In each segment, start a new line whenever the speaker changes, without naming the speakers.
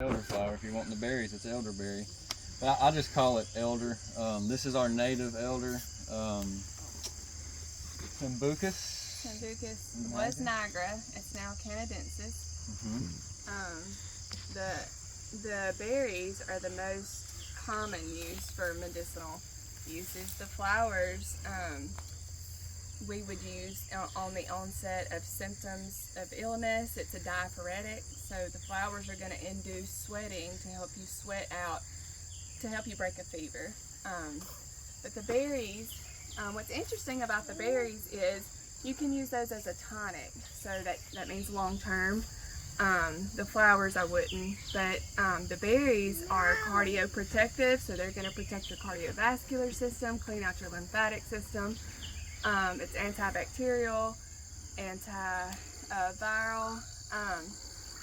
Elderflower. If you want the berries, it's elderberry. But I just call it elder. This is our native elder, Sambucus.
Sambucus was nigra. It's now canadensis. The berries are the most common use for medicinal uses. The flowers we would use on the onset of symptoms of illness. It's a diaphoretic, so the flowers are going to induce sweating to help you sweat out, to help you break a fever. But the berries, what's interesting about the berries is you can use those as a tonic, so that means long term. The flowers I wouldn't, but the berries are cardioprotective, so they're going to protect your cardiovascular system, clean out your lymphatic system. It's antibacterial, antiviral.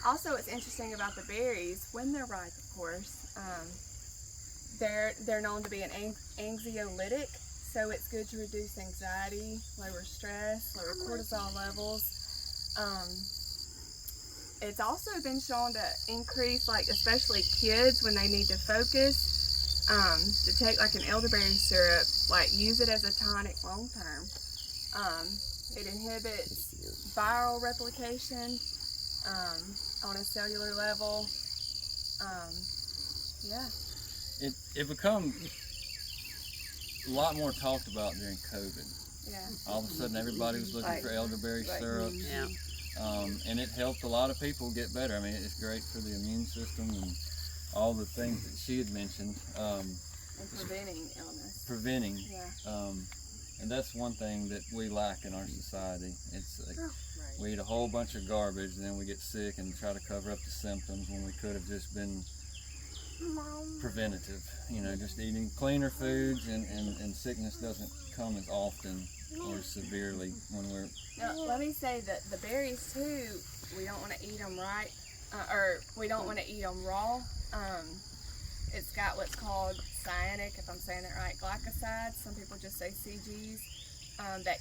Also, what's interesting about the berries, when they're ripe, of course, they're known to be an anxiolytic, so it's good to reduce anxiety, lower stress, lower cortisol levels. It's also been shown to increase, like especially kids when they need to focus, to take like an elderberry syrup, like use it as a tonic long term. It inhibits viral replication on a cellular level. Yeah.
It become a lot more talked about during COVID.
Yeah.
All of a sudden, everybody was looking for elderberry syrup.
Yeah.
And it helped a lot of people get better. I mean, it's great for the immune system and all the things that she had mentioned.
And preventing illness.
Preventing.
Yeah.
And that's one thing that we lack in our society. It's like we eat a whole bunch of garbage and then we get sick and try to cover up the symptoms when we could have just been preventative. You know, just eating cleaner foods and sickness doesn't come as often or severely when we're...
Now, let me say that the berries too, we don't want to eat them or we don't want to eat them raw. It's got what's called cyanic, if I'm saying it right, glycosides. Some people just say CGs. That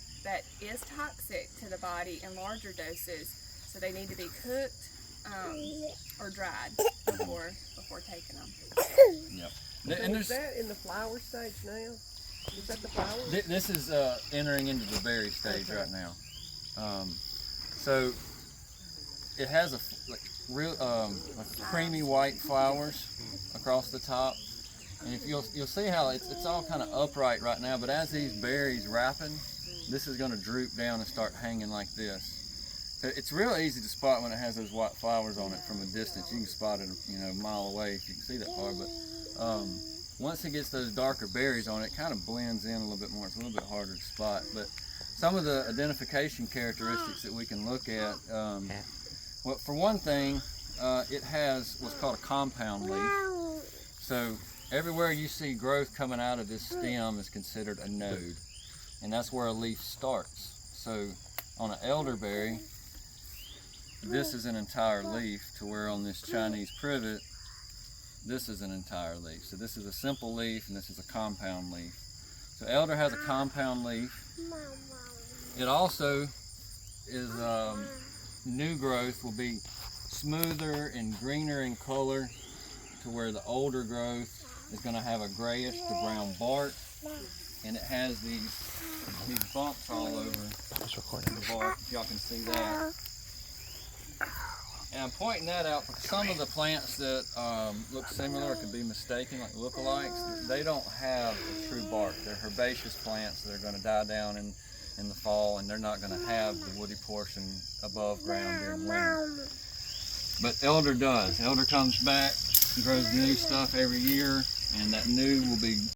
is toxic to the body in larger doses, so they need to be cooked or dried before taking them.
Yep.
And is that in the flower stage now? Is that the flower?
This is entering into the berry stage right now. So it has real creamy white flowers across the top, and if you'll see how it's all kind of upright right now. But as these berries ripen, this is going to droop down and start hanging like this. So it's real easy to spot when it has those white flowers on it from a distance. You can spot it, a mile away if you can see that far. But once it gets those darker berries on it, it kind of blends in a little bit more. It's a little bit harder to spot. But some of the identification characteristics that we can look at, well, for one thing, it has what's called a compound leaf. So everywhere you see growth coming out of this stem is considered a node, and that's where a leaf starts. So on an elderberry, this is an entire leaf, to where on this Chinese privet, this is an entire leaf. So this is a simple leaf, and this is a compound leaf. So elder has a compound leaf. It also is, new growth will be smoother and greener in color, to where the older growth is going to have a grayish to brown bark, and it has these bumps all over the bark, if y'all can see that. And I'm pointing that out because some of the plants that look similar, could be mistaken, like lookalikes, they don't have a true bark. They're herbaceous plants that are going to die down in the fall, and they're not going to have the woody portion above ground during winter. But elder does. Elder comes back, grows new stuff every year, and that new will be